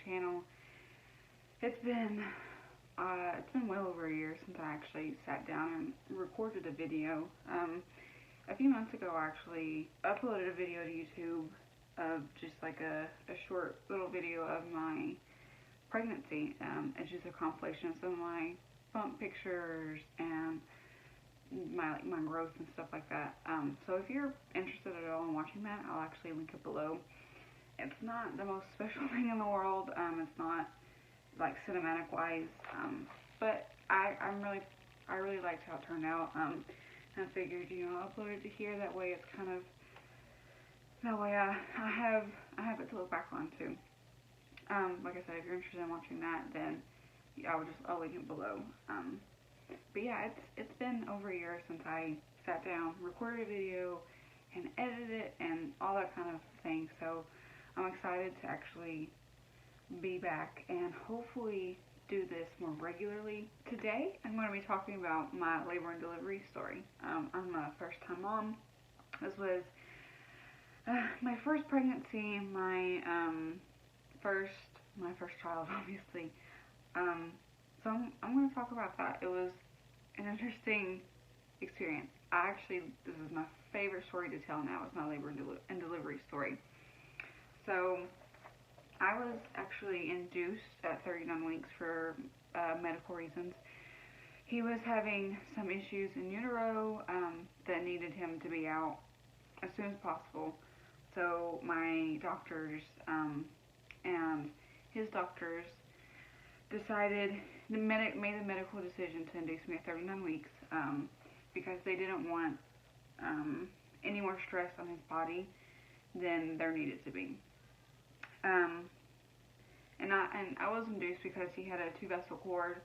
channel. It's been well over a year since I actually sat down and recorded a video. A few months ago, I actually uploaded a video to YouTube of just like a short little video of my pregnancy. It's just a compilation of some of my bump pictures and my growth and stuff like that. So if you're interested at all in watching that, I'll actually link it below. It's not the most special thing in the world. It's not like cinematic wise, but I really liked how it turned out. I figured, I'll upload it to here. That way, it's kind of I have it to look back on too. Like I said, if you're interested in watching that, then I'll link it below. But yeah, it's been over a year since I sat down, recorded a video, and edited it, and all that kind of thing. So I'm excited to actually be back and hopefully do this more regularly. Today, I'm going to be talking about my labor and delivery story. I'm a first-time mom. This was my first pregnancy, my first child, obviously. So I'm going to talk about that. It was an interesting experience. This is my favorite story to tell now. It's my labor and delivery story. So I was actually induced at 39 weeks for medical reasons. He was having some issues in utero that needed him to be out as soon as possible. So my doctors and his doctors made the medical decision to induce me at 39 weeks because they didn't want any more stress on his body than there needed to be. And I was induced because he had a 2-vessel cord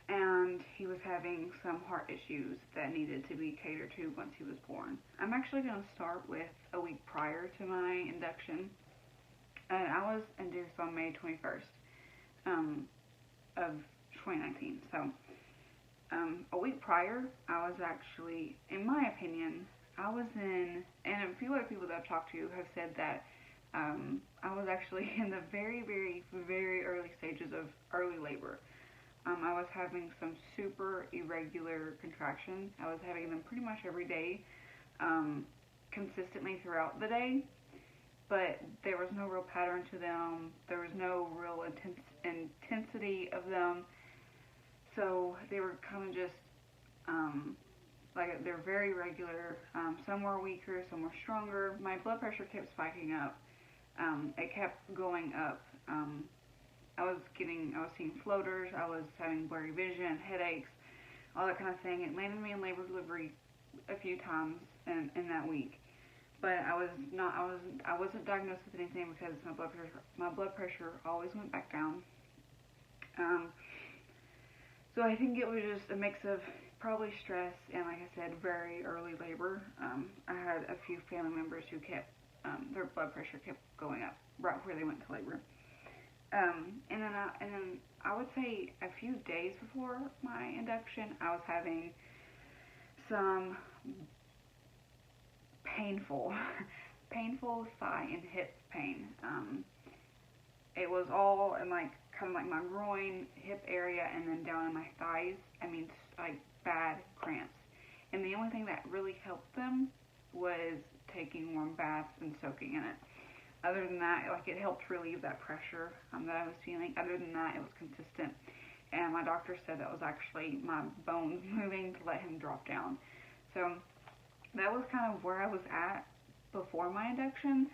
and he was having some heart issues that needed to be catered to once he was born. I'm actually going to start with a week prior to my induction. I was induced on May 21st of 2019. So a week prior, I was actually, in my opinion, and a few other people that I've talked to have said that I was actually in the very, very, very early stages of early labor. I was having some super irregular contractions. I was having them pretty much every day, consistently throughout the day, but there was no real pattern to them. There was no real intensity of them. So they were kind of just, they're very regular. Some were weaker, some were stronger. My blood pressure kept spiking up. It kept going up. I was seeing floaters. I was having blurry vision, headaches, all that kind of thing. It landed me in labor delivery a few times in that week. But I wasn't diagnosed with anything because my blood pressure always went back down. So I think it was just a mix of probably stress and, like I said, very early labor. I had a few family members who kept their blood pressure kept going up right before they went to labor. And then I would say a few days before my induction, I was having some painful thigh and hip pain. It was all in kind of like my groin, hip area, and then down in my thighs. I mean, like bad cramps. And the only thing that really helped them was taking warm baths and soaking in it. Other than that, it helped relieve that pressure that I was feeling. Other than that, it was consistent. And my doctor said that was actually my bones moving to let him drop down. So that was kind of where I was at before my induction.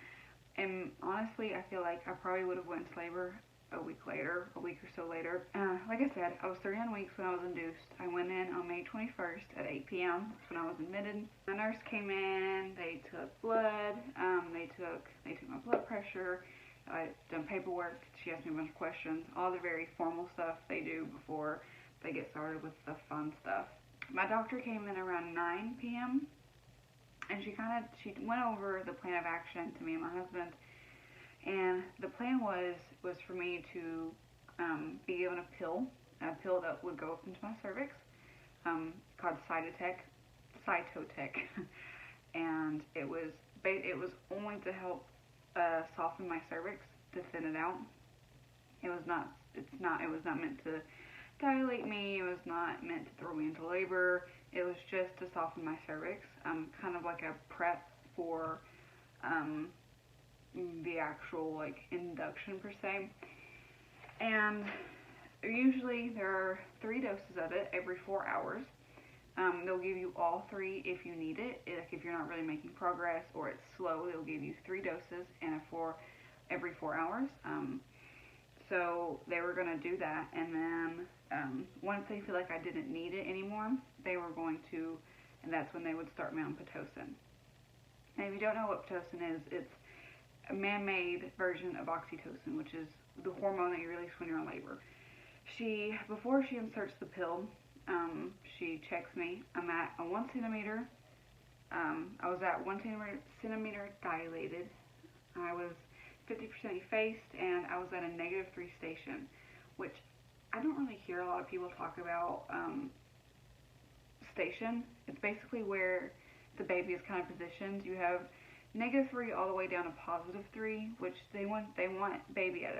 And honestly, I feel like I probably would have went into labor a week or so later. Like I said, I was 39 weeks when I was induced. I went in on May 21st at 8 p.m. That's when I was admitted. The nurse came in, they took blood, they took my blood pressure, I done paperwork, she asked me a bunch of questions, all the very formal stuff they do before they get started with the fun stuff. My doctor came in around 9 p.m. and she went over the plan of action to me and my husband. And the plan was for me to be given a pill that would go up into my cervix, called Cytotec, and it was only to help soften my cervix, to thin it out. It was not, it was not meant to dilate me. It was not meant to throw me into labor. It was just to soften my cervix, kind of like a prep for the actual like induction per se. And usually there are 3 doses of it every 4 hours. They'll give you all 3 if you need it. Like if you're not really making progress or it's slow, they'll give you 3 doses and every 4 hours. So they were going to do that, and then once they feel like I didn't need it anymore, they were going to, and that's when they would start me on Pitocin. And if you don't know what Pitocin is, it's a man-made version of oxytocin, which is the hormone that you release when you're in labor. Before she inserts the pill, she checks me. I'm at a 1 centimeter. I was at 1 centimeter dilated. I was 50% effaced, and I was at a -3 station, which I don't really hear a lot of people talk about. Station. It's basically where the baby is kind of positioned. You have -3 all the way down to +3, which they want baby at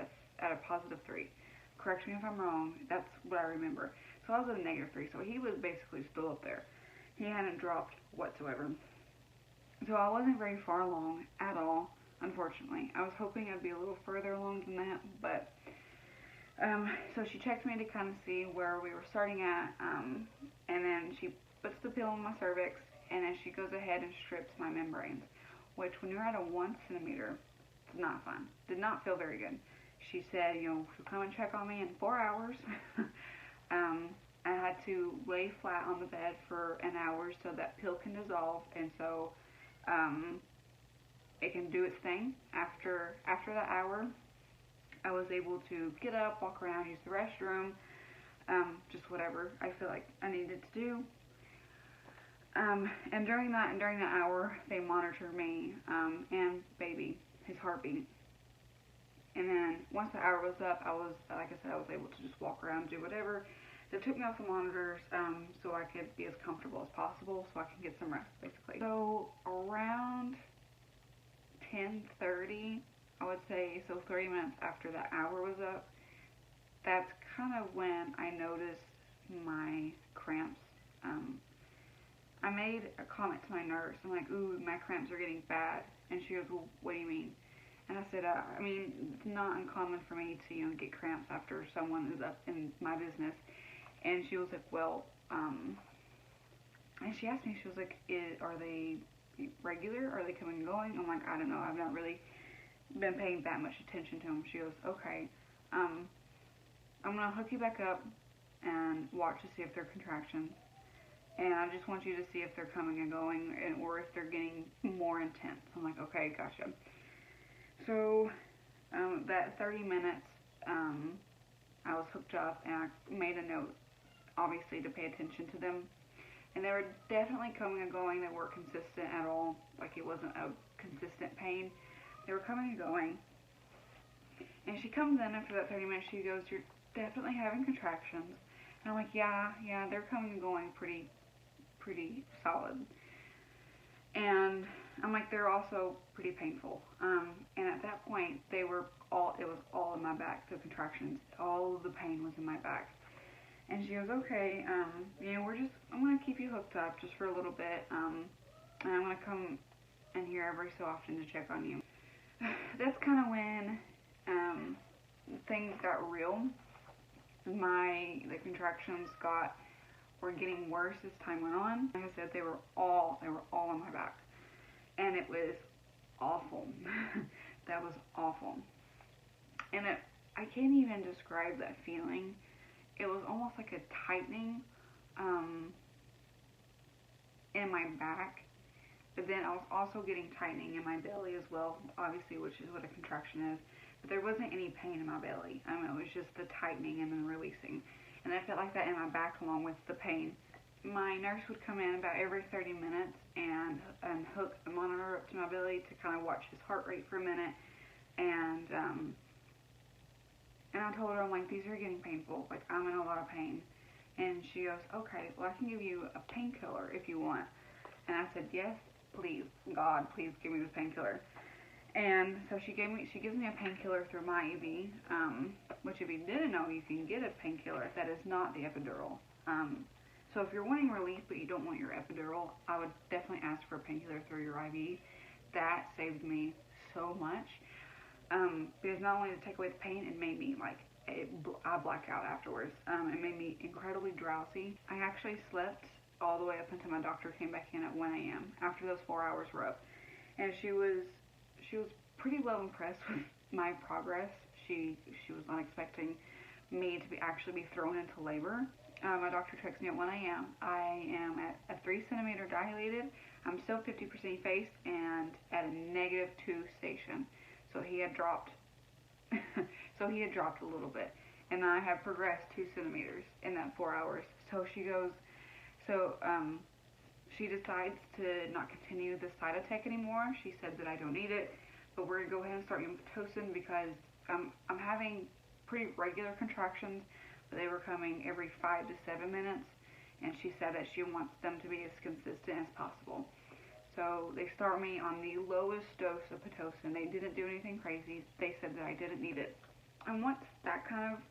a +3. Correct me if I'm wrong. That's what I remember. So I was at a -3, so he was basically still up there. He hadn't dropped whatsoever. So I wasn't very far along at all, unfortunately. I was hoping I'd be a little further along than that, but so she checked me to kind of see where we were starting at, and then she puts the pill in my cervix, and then she goes ahead and strips my membranes, which when you're at a 1 centimeter, it's not fun. Did not feel very good. She said, you know, she'll come and check on me in 4 hours. I had to lay flat on the bed for an hour so that pill can dissolve, and so it can do its thing. After that hour, I was able to get up, walk around, use the restroom, just whatever I feel like I needed to do. And during that hour, they monitored me and baby, his heartbeat. And then once the hour was up, like I said, I was able to just walk around, do whatever. They took me off the monitors so I could be as comfortable as possible, so I could get some rest, basically. So around 10:30, I would say, so 30 minutes after the hour was up, that's kind of when I noticed my cramps. I made a comment to my nurse. I'm like, ooh, my cramps are getting bad. And she goes, well, what do you mean? And I said, I mean, it's not uncommon for me to, you know, get cramps after someone is up in my business. And she was like, well, and she asked me, she was like, are they regular? Are they coming and going? I'm like, I don't know. I've not really been paying that much attention to them. She goes, okay, I'm going to hook you back up and watch to see if they're contractions. And I just want you to see if they're coming and going, or if they're getting more intense. I'm like, okay, gotcha. So that 30 minutes, I was hooked up, and I made a note, obviously, to pay attention to them. And they were definitely coming and going. They weren't consistent at all. Like, it wasn't a consistent pain. They were coming and going. And she comes in after that 30 minutes. She goes, you're definitely having contractions. And I'm like, yeah, they're coming and going pretty solid. And I'm like, they're also pretty painful. And at that point, it was all in my back, the contractions. All of the pain was in my back. And she goes, okay, you know, I'm going to keep you hooked up just for a little bit. And I'm going to come in here every so often to check on you. That's kind of when things got real. The contractions were getting worse as time went on. Like I said, they were all on my back. And it was awful. That was awful. And I can't even describe that feeling. It was almost like a tightening in my back. But then I was also getting tightening in my belly as well, obviously, which is what a contraction is. But there wasn't any pain in my belly. It was just the tightening and then releasing. And I felt like that in my back along with the pain. My nurse would come in about every 30 minutes and hook a monitor up to my belly to kind of watch his heart rate for a minute. And I told her, I'm like, these are getting painful. Like, I'm in a lot of pain. And she goes, okay, well, I can give you a painkiller if you want. And I said, yes, please, God, please give me this painkiller. And so she gives me a painkiller through my IV, which if you didn't know, you can get a painkiller that is not the epidural. So if you're wanting relief but you don't want your epidural, I would definitely ask for a painkiller through your IV. That saved me so much. Because not only did it take away the pain, it made me I black out afterwards. It made me incredibly drowsy. I actually slept all the way up until my doctor came back in at 1 a.m. after those 4 hours were up. And she was pretty well impressed with my progress. She was not expecting me to actually be thrown into labor. My doctor texted me at 1 a.m. I am at a 3 centimeter dilated. I'm still 50% effaced and at a -2 station. So he had dropped. So he had dropped a little bit, and I have progressed 2 centimeters in that 4 hours. So she goes. She decides to not continue the Cytotec anymore. She said that I don't need it, but we're gonna go ahead and start Pitocin because I'm having pretty regular contractions, but they were coming every 5 to 7 minutes, and she said that she wants them to be as consistent as possible. So they start me on the lowest dose of Pitocin. They didn't do anything crazy. They said that I didn't need it. And once that kind of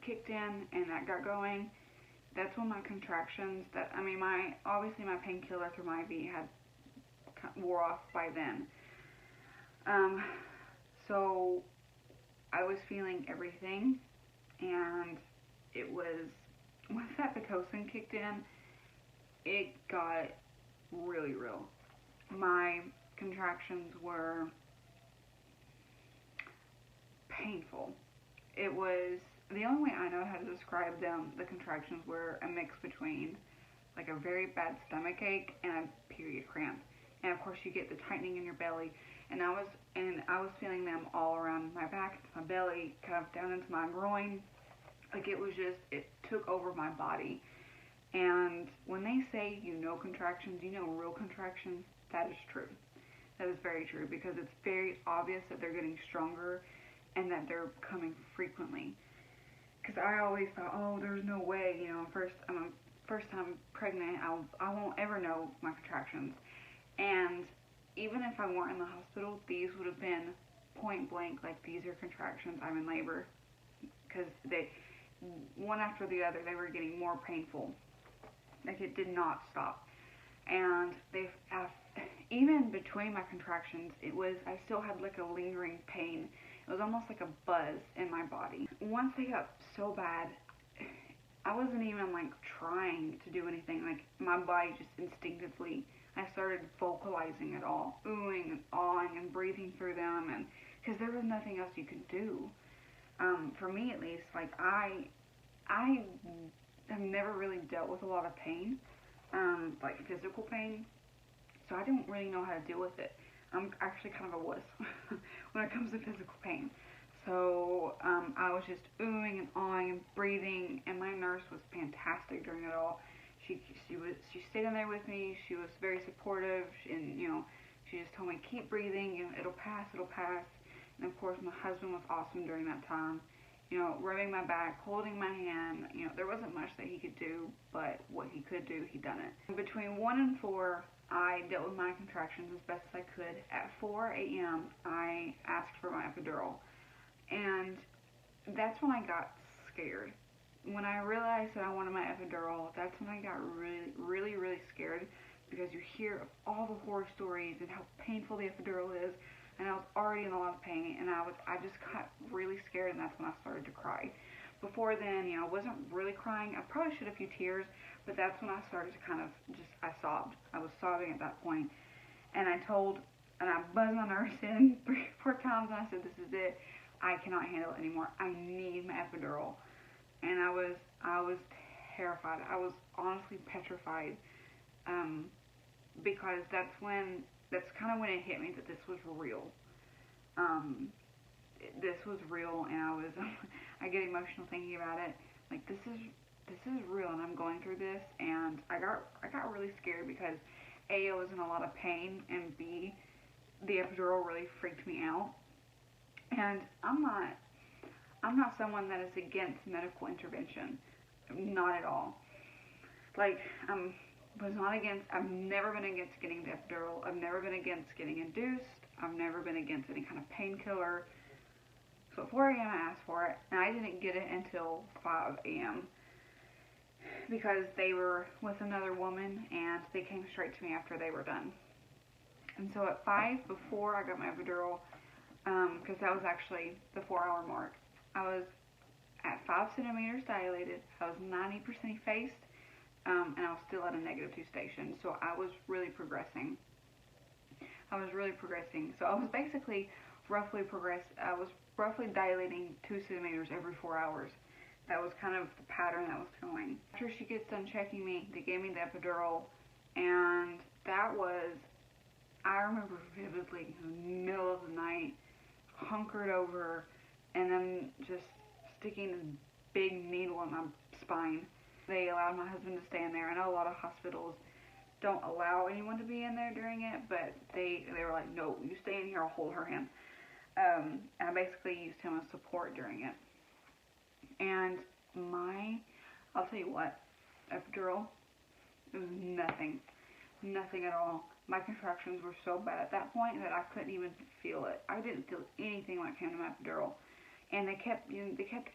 kicked in and that got going, that's when my contractions, obviously my painkiller through my IV had wore off by then. So I was feeling everything, and it was, once that Pitocin kicked in, it got really real. My contractions were painful. It was, the only way I know how to describe them, the contractions were a mix between like a very bad stomach ache and a period cramp. And of course you get the tightening in your belly, and I was feeling them all around my back, my belly, kind of down into my groin. Like it took over my body. And when they say contractions, real contractions, that is true. That is very true, because it's very obvious that they're getting stronger and that they're coming frequently. Because I always thought, oh, there's no way, first time pregnant, I won't ever know my contractions. And even if I weren't in the hospital, these would have been point blank, like, these are contractions, I'm in labor. Because one after the other, they were getting more painful. Like, it did not stop. And even between my contractions, I still had like a lingering pain. It was almost like a buzz in my body. Once they got so bad, I wasn't even like trying to do anything. Like, my body just instinctively, I started vocalizing it all, oohing and awing and breathing through them, and because there was nothing else you could do. For me at least, like I have never really dealt with a lot of pain, like physical pain, so I don't really know how to deal with it. I'm actually kind of a wuss when it comes to physical pain. So I was just oohing and awing and breathing, and my nurse was fantastic during it all. She stayed in there with me. She was very supportive, and she just told me, keep breathing. It'll pass. And of course, my husband was awesome during that time. Rubbing my back, holding my hand. There wasn't much that he could do, but what he could do, he done it. Between 1 and 4, I dealt with my contractions as best as I could. At 4 a.m., I asked for my epidural. And that's when I got scared. When I realized that I wanted my epidural, that's when I got really, really, really scared, because you hear all the horror stories and how painful the epidural is, and I was already in a lot of pain, and I just got really scared, and that's when I started to cry. Before then, I wasn't really crying. I probably shed a few tears, but that's when I started to kind of I sobbed. I was sobbing at that point, and I buzzed my nurse in 3 or 4 times, and I said, this is it. I cannot handle it anymore. I need my epidural. And I was terrified. I was honestly petrified, because that's kind of when it hit me that this was real. This was real, and I get emotional thinking about it. Like, this is real, and I'm going through this, and I got really scared because A, I was in a lot of pain, and B, the epidural really freaked me out. And I'm not someone that is against medical intervention. Not at all. Like, I've never been against getting the epidural. I've never been against getting induced. I've never been against any kind of painkiller. So at 4 a.m. I asked for it, and I didn't get it until 5 a.m. because they were with another woman, and they came straight to me after they were done. And so at 5, before I got my epidural, because that was actually the 4-hour mark, I was at 5 centimeters dilated, I was 90% effaced, and I was still at a -2 station. So I was really progressing. So I was basically I was roughly dilating 2 centimeters every 4 hours. That was kind of the pattern that was going. After she gets done checking me, they gave me the epidural, and that was, I remember vividly, in the middle of the night, hunkered over, and then just sticking this big needle in my spine. They allowed my husband to stay in there. I know a lot of hospitals don't allow anyone to be in there during it, but they were like, no, you stay in here, I'll hold her hand. And I basically used him as support during it. And I'll tell you what, epidural, it was nothing at all. My contractions were so bad at that point that I couldn't even feel it. I didn't feel anything when it came to my epidural. And they kept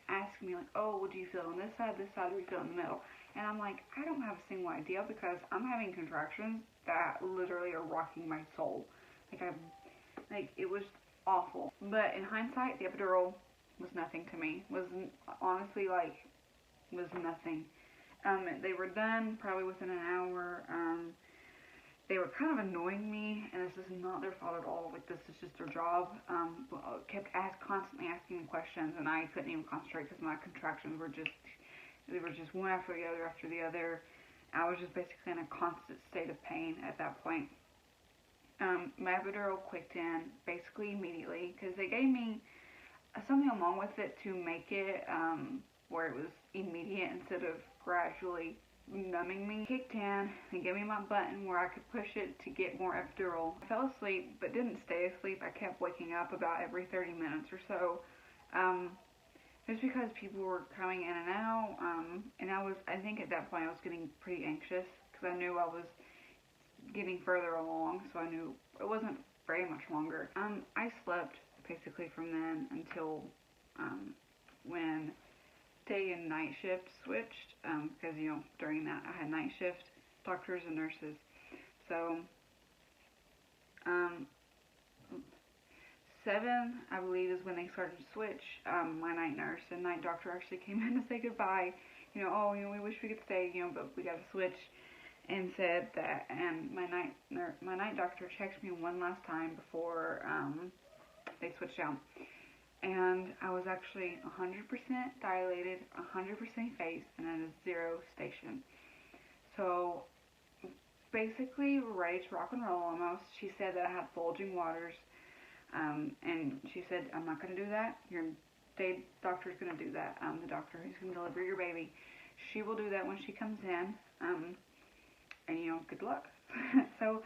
asking me, like, oh, what do you feel on this side, or do you feel in the middle? And I'm like, I don't have a single idea, because I'm having contractions that literally are rocking my soul. It was awful. But in hindsight, the epidural was nothing to me. Was honestly, was nothing. They were done probably within an hour. They were kind of annoying me, and this is not their fault at all. This is just their job. Kept constantly asking me questions, and I couldn't even concentrate because my contractions were just one after the other. I was just basically in a constant state of pain at that point. My epidural clicked in basically immediately, because they gave me something along with it to make it where it was immediate instead of gradually numbing me. Kicked in and gave me my button where I could push it to get more epidural. I fell asleep, but didn't stay asleep. I kept waking up about every 30 minutes or so, just because people were coming in and out, and I think at that point I was getting pretty anxious, because I knew I was getting further along, so I knew it wasn't very much longer. I slept basically from then until when day and night shift switched, because during that I had night shift doctors and nurses. So 7, I believe, is when they started to switch. My night nurse and night doctor actually came in to say goodbye. We wish we could stay, but we got to switch, and said that. And my night doctor checked me one last time before they switched out. And I was actually 100% dilated, 100% effaced, and at a 0 station. So basically ready to rock and roll almost. She said that I had bulging waters, and she said, I'm not going to do that. Your day doctor is going to do that. The doctor who's going to deliver your baby. She will do that when she comes in, and good luck. So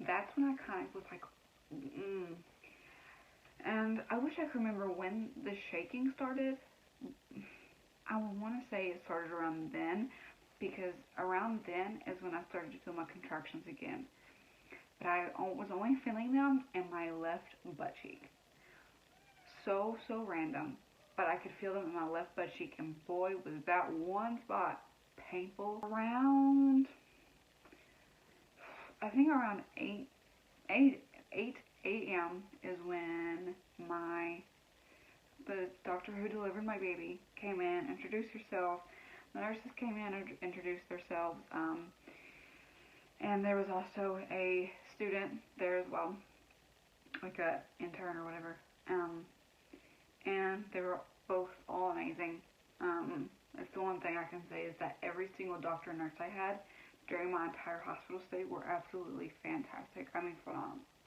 that's when I kind of was like, And I wish I could remember when the shaking started. I want to say it started around then, because around then is when I started to feel my contractions again. But I was only feeling them in my left butt cheek. So random. But I could feel them in my left butt cheek, and boy, was that one spot painful. I think around 8 a.m. is when the doctor who delivered my baby came in, introduced herself. The nurses came in and introduced themselves, and there was also a student there as well, like a intern or whatever, and they were both all amazing. That's the one thing I can say, is that every single doctor and nurse I had during my entire hospital stay were absolutely fantastic. I mean,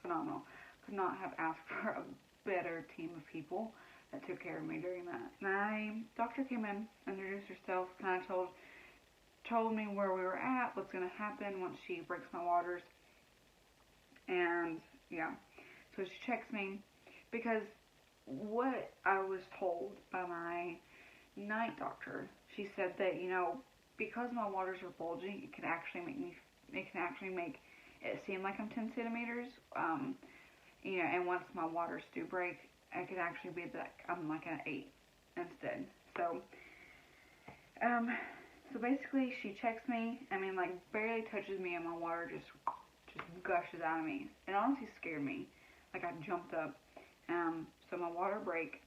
phenomenal. Could not have asked for a better team of people that took care of me during that. My doctor came in, introduced herself, kind of told me where we were at, what's going to happen once she breaks my waters, and yeah, so she checks me, because what I was told by my night doctor, she said that, because my waters are bulging, it can actually make it seem like I'm 10 centimeters, you know, and once my waters do break, I could actually be that I'm like an 8 instead. So, so basically she checks me, I mean like barely touches me and my water just gushes out of me. It honestly scared me. Like I jumped up. So my water breaks,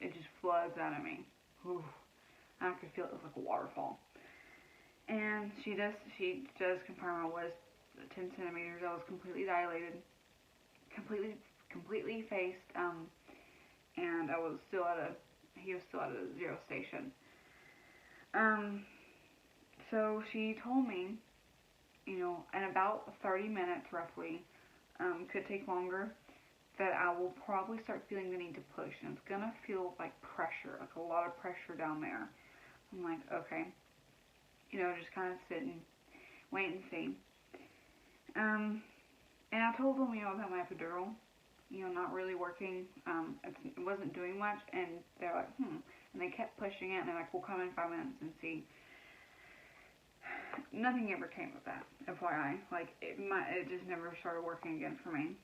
it just floods out of me. Whew. I could feel it was like a waterfall. And she does confirm I was 10 centimeters. I was completely dilated, completely effaced, and he was still at a 0 station. So she told me, you know, in about 30 minutes roughly, could take longer, that I will probably start feeling the need to push, and it's gonna feel like pressure, like a lot of pressure down there. I'm like, okay, you know, just kind of sit and wait and see. And I told them, you know, about my epidural, you know, not really working, it wasn't doing much, and they're like, and they kept pushing it, and they're like, we'll come in 5 minutes and see. Nothing ever came of that, FYI. Like, it just never started working again for me.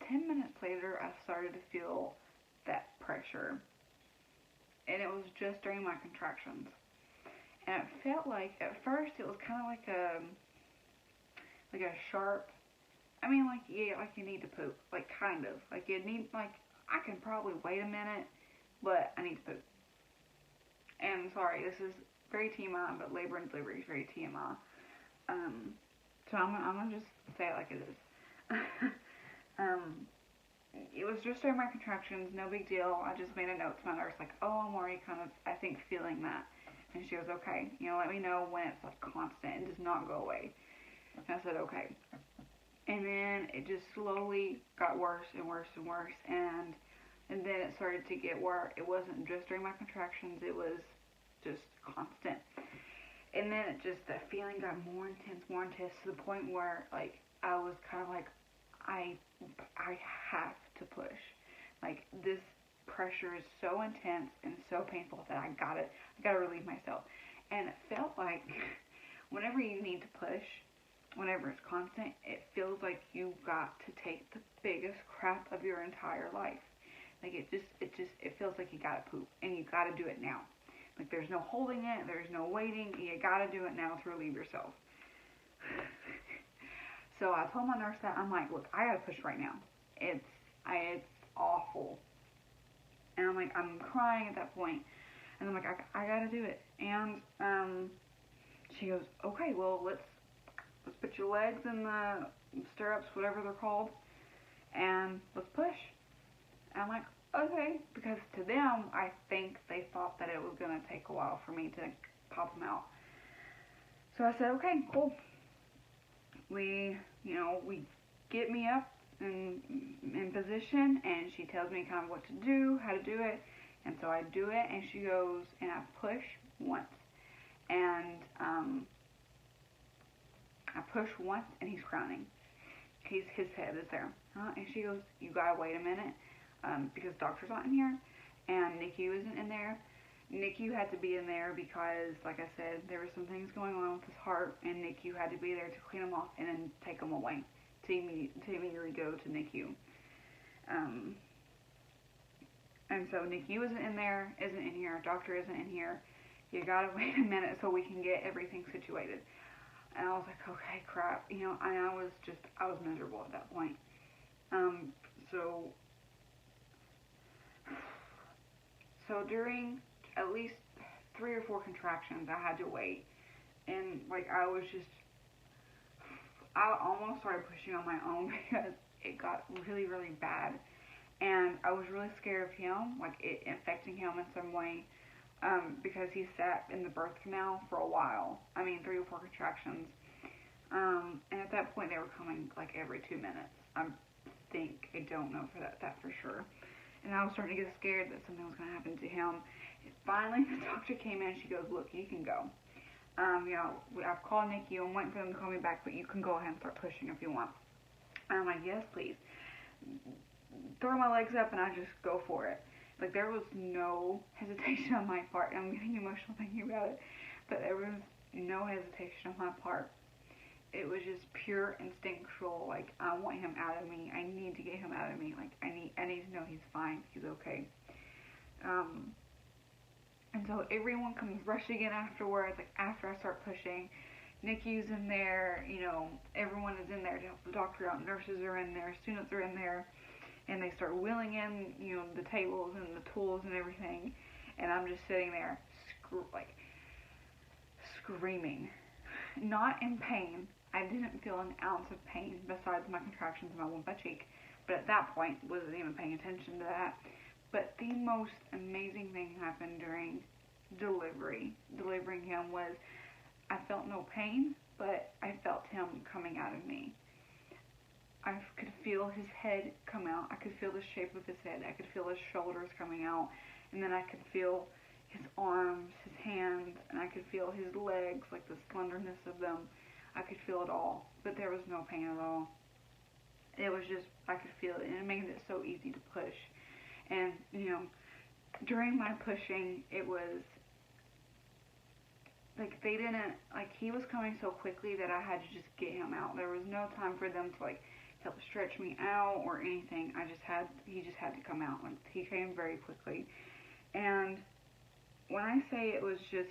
10 minutes later, I started to feel that pressure, and it was just during my contractions. And it felt like, at first, it was kind of like a sharp, I mean, like, yeah, like you need to poop, like, kind of, like, you need, like, I can probably wait a minute, but I need to poop. And sorry, this is very TMI, but labor and delivery is very TMI. So I'm gonna just say it like it is. It was just during my contractions, no big deal. I just made a note to my nurse, like, oh, I'm already kind of, I think, feeling that. And she goes, okay, you know, let me know when it's like constant and does not go away. And I said, okay. And then it just slowly got worse and worse and worse, and then it started to get where it wasn't just during my contractions, it was just constant. And then it just, the feeling got more intense to the point where, like, I was kind of like, I have to push. Like, this pressure is so intense and so painful that I gotta relieve myself. And it felt like whenever you need to push, whenever it's constant, it feels like you got to take the biggest crap of your entire life. Like, it feels like you gotta poop, and you gotta do it now. Like, there's no holding it, there's no waiting, you gotta do it now to relieve yourself. So I told my nurse that, I'm like, look, I gotta push right now. It's awful. And I'm crying at that point. And I'm like, I gotta do it. And she goes, okay, well, let's put your legs in the stirrups, whatever they're called, and let's push. And I'm like, okay, because to them, I think they thought that it was gonna take a while for me to pop them out. So I said, okay, cool. We get me up in position, and she tells me kind of what to do, how to do it, and so I do it, and she goes, and I push once, and I push once, and he's crowning. His head is there, and she goes, you gotta wait a minute, because doctor's not in here, and NICU isn't in there. NICU had to be in there because, like I said, there were some things going on with his heart, and NICU had to be there to clean him off and then take him away to immediately go to NICU. And so NICU isn't in here, doctor isn't in here. You gotta wait a minute so we can get everything situated. And I was like, okay, crap, you know, and I was miserable at that point. So during at least 3 or 4 contractions, I had to wait, and like I almost started pushing on my own because it got really, really bad, and I was really scared of him, like it infecting him in some way, because he sat in the birth canal for a while. I mean, 3 or 4 contractions, and at that point they were coming like every 2 minutes. I don't know for that for sure. And I was starting to get scared that something was going to happen to him. And finally, the doctor came in and she goes, look, you can go. I've called NICU. I'm waiting for them to call me back, but you can go ahead and start pushing if you want. And I'm like, yes, please. Throw my legs up and I just go for it. Like, there was no hesitation on my part. I'm getting emotional thinking about it. But there was no hesitation on my part. it was just pure instinctual, like, I want him out of me. I need to get him out of me. Like, I need to know he's fine. He's okay. Um, and so everyone comes rushing in afterwards, like, after I start pushing. NICU's in there, everyone is in there to help the doctor out. Nurses are in there, students are in there, and they start wheeling in, the tables and the tools and everything. And I'm just sitting there, like, screaming. Not in pain. I didn't feel an ounce of pain besides my contractions in my one butt cheek. But at that point, wasn't even paying attention to that. But the most amazing thing happened during delivering him, was I felt no pain, but I felt him coming out of me. I could feel his head come out. I could feel the shape of his head. I could feel his shoulders coming out. And then I could feel his arms, his hands, and I could feel his legs, like the slenderness of them. I could feel it all, but there was no pain at all. It was just, I could feel it, and it made it so easy to push. And, during my pushing, it was, like, he was coming so quickly that I had to just get him out. There was no time for them to, like, help stretch me out or anything. He just had to come out. Like, he came very quickly. And when I say it was just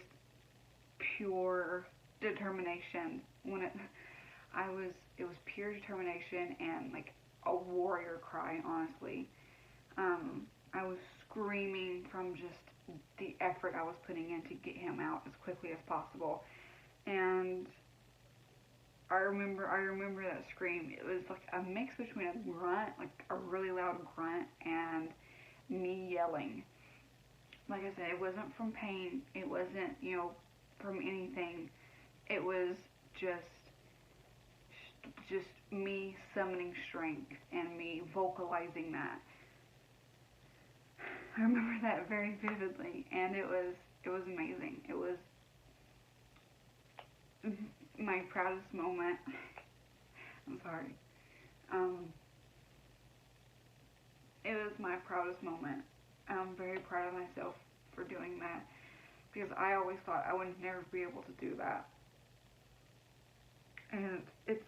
pure determination, it was pure determination and, like, a warrior cry, honestly. I was screaming from just the effort I was putting in to get him out as quickly as possible. And I remember that scream. It was like a mix between a grunt, like a really loud grunt, and me yelling. Like I said, it wasn't from pain. It wasn't, from anything. It was just me summoning strength and me vocalizing that. I remember that very vividly, and it was amazing. It was my proudest moment. I'm sorry. It was my proudest moment. I'm very proud of myself for doing that, because I always thought I would never be able to do that. And it's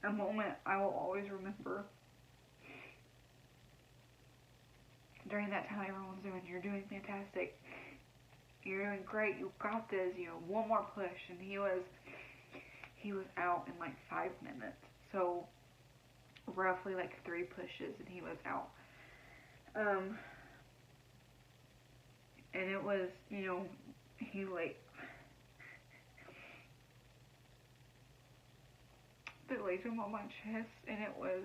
a moment I will always remember. During that time, everyone's doing, you're doing fantastic. You're doing great. You got this. One more push. And he was out in like 5 minutes. So roughly like 3 pushes, and he was out. And it was, he like, they laid him on my chest, and it was,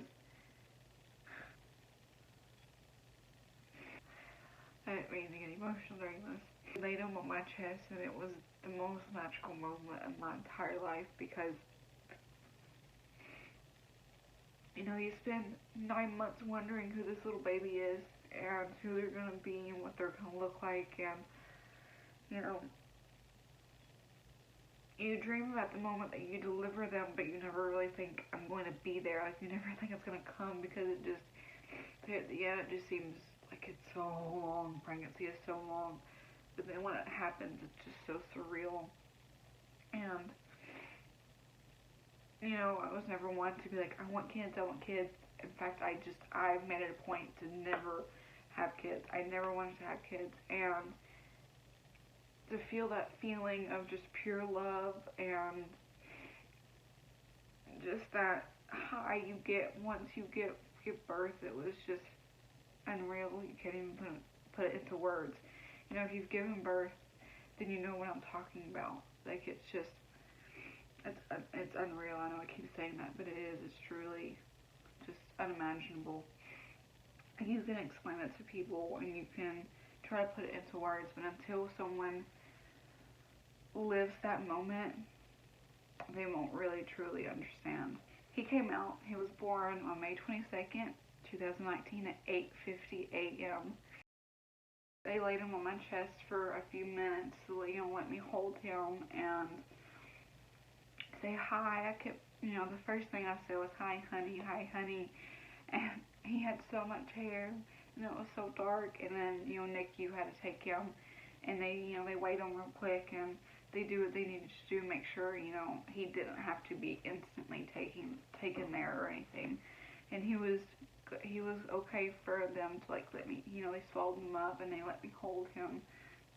I didn't mean to get emotional during this. They laid him on my chest, and it was the most magical moment of my entire life, because, you spend 9 months wondering who this little baby is, and who they're going to be, and what they're going to look like, and, you dream about the moment that you deliver them, but you never really think, I'm going to be there. Like, you never think it's going to come, because it just, at the end, it just seems like it's so long. Pregnancy is so long. But then when it happens, it's just so surreal. And, I was never one to be like, I want kids. In fact, I've made it a point to never have kids. I never wanted to have kids. And to feel that feeling of just pure love and just that high you get once you give birth, it was just unreal. You can't even put it into words. If you've given birth, then you know what I'm talking about. Like, it's just, it's unreal. I know I keep saying that, but it is. It's truly just unimaginable. You can explain it to people, and you can try to put it into words, but until someone lives that moment, they won't really truly understand. He came out. He was born on May 22nd, 2019 at 8:50 a.m. They laid him on my chest for a few minutes to let me hold him and say hi. I kept, the first thing I said was, hi honey, and he had so much hair, and it was so dark, and then, NICU had to take him, and they weighed him real quick, and they do what they needed to do, make sure, you know, he didn't have to be instantly taken there or anything. And he was okay for them to, like, let me, you know, they swallowed him up and they let me hold him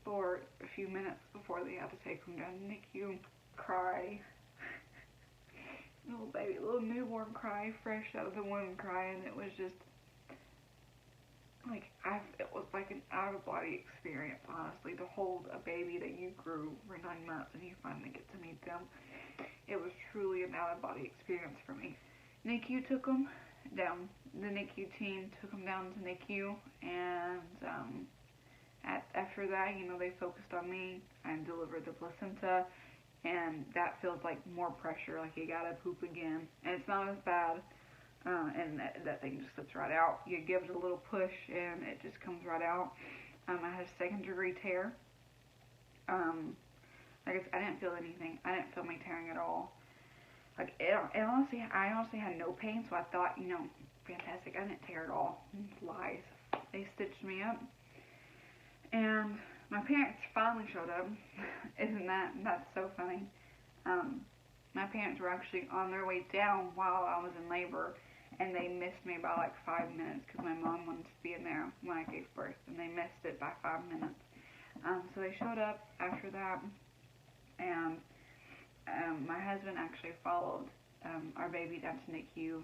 for a few minutes before they had to take him down to NICU. Cry. Little baby, little newborn cry, fresh out of the womb cry, and it was just, like, it was like an out-of-body experience, honestly, to hold a baby that you grew for 9 months and you finally get to meet them. It was truly an out-of-body experience for me. NICU took him down. The NICU team took him down to NICU, and after that, you know, they focused on me. I delivered the placenta, and that feels like more pressure, like you gotta poop again, and it's not as bad. And that thing just slips right out. You give it a little push and it just comes right out. I had a 2nd degree tear. I guess I didn't feel anything. I didn't feel me tearing at all. Like, I honestly had no pain, so I thought, you know, fantastic. I didn't tear at all. Lies. They stitched me up. And my parents finally showed up. That's so funny. My parents were actually on their way down while I was in labor, and they missed me by like 5 minutes because my mom wanted to be in there when I gave birth, and they missed it by 5 minutes. So they showed up after that, and my husband actually followed our baby down to NICU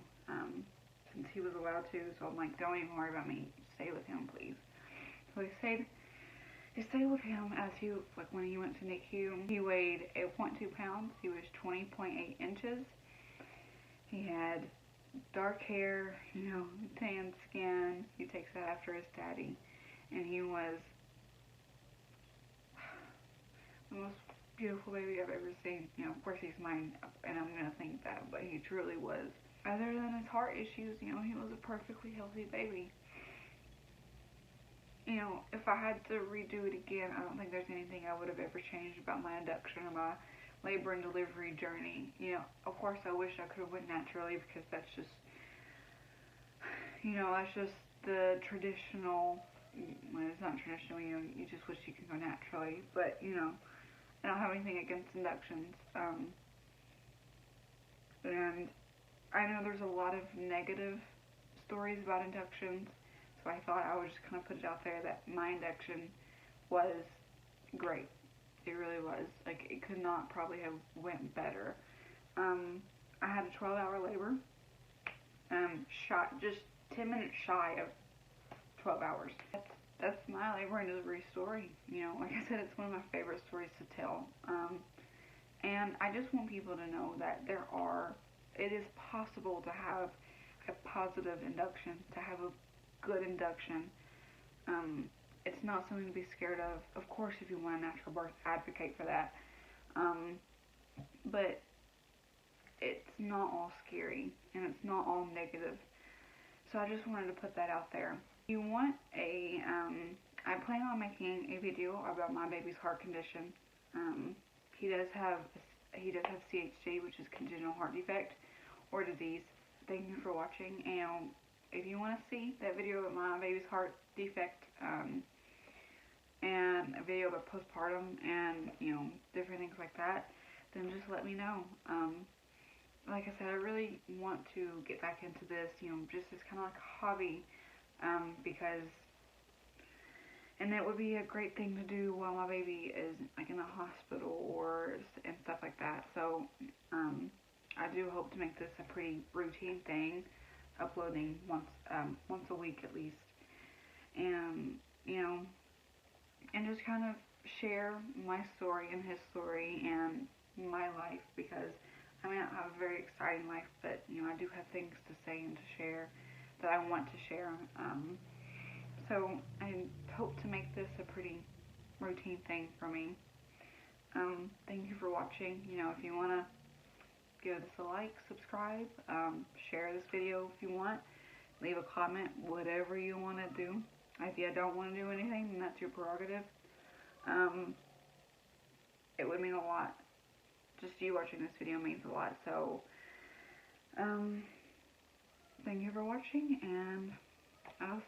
since he was allowed to. So I'm like, don't even worry about me. Stay with him, please. So he stayed with him as when he went to NICU. He weighed 8.2 pounds. He was 20.8 inches. He had dark hair, you know, tan skin. He takes that after his daddy. And he was the most beautiful baby I've ever seen. You know, of course he's mine, and I'm going to think that, but he truly was. Other than his heart issues, you know, he was a perfectly healthy baby. You know, if I had to redo it again, I don't think there's anything I would have ever changed about my induction or my labor and delivery journey. You know, of course I wish I could have went naturally, because that's just, you know, that's just the traditional, well, it's not traditional, you know, you just wish you could go naturally, but, you know, I don't have anything against inductions, and I know there's a lot of negative stories about inductions. So I thought I would just kind of put it out there that my induction was great. It really was. Like, it could not probably have went better. I had a 12-hour labor. Just 10 minutes shy of 12 hours. That's my labor and delivery story. You know, like I said, it's one of my favorite stories to tell. And I just want people to know that it is possible to have a positive induction, to have a good induction. It's not something to be scared of. Of course, if you want a natural birth, advocate for that. But it's not all scary, and it's not all negative. So I just wanted to put that out there. If you want I plan on making a video about my baby's heart condition. He does have CHD, which is congenital heart defect or disease. Thank you for watching, and if you want to see that video of my baby's heart defect, and a video about postpartum and, you know, different things like that, then just let me know. Like I said, I really want to get back into this, you know, just as kind of like a hobby, because, and it would be a great thing to do while my baby is, like, in the hospital and stuff like that. So, I do hope to make this a pretty routine thing, uploading once a week at least, and, you know, and just kind of share my story and his story and my life, because I mean, I have a very exciting life, but, you know, I do have things to say and to share that I want to share. So I hope to make this a pretty routine thing for me. Thank you for watching. You know, if you want to give this a like, subscribe, share this video if you want, leave a comment, whatever you want to do. If you don't want to do anything, then that's your prerogative. It would mean a lot. Just you watching this video means a lot. So, thank you for watching, and I'll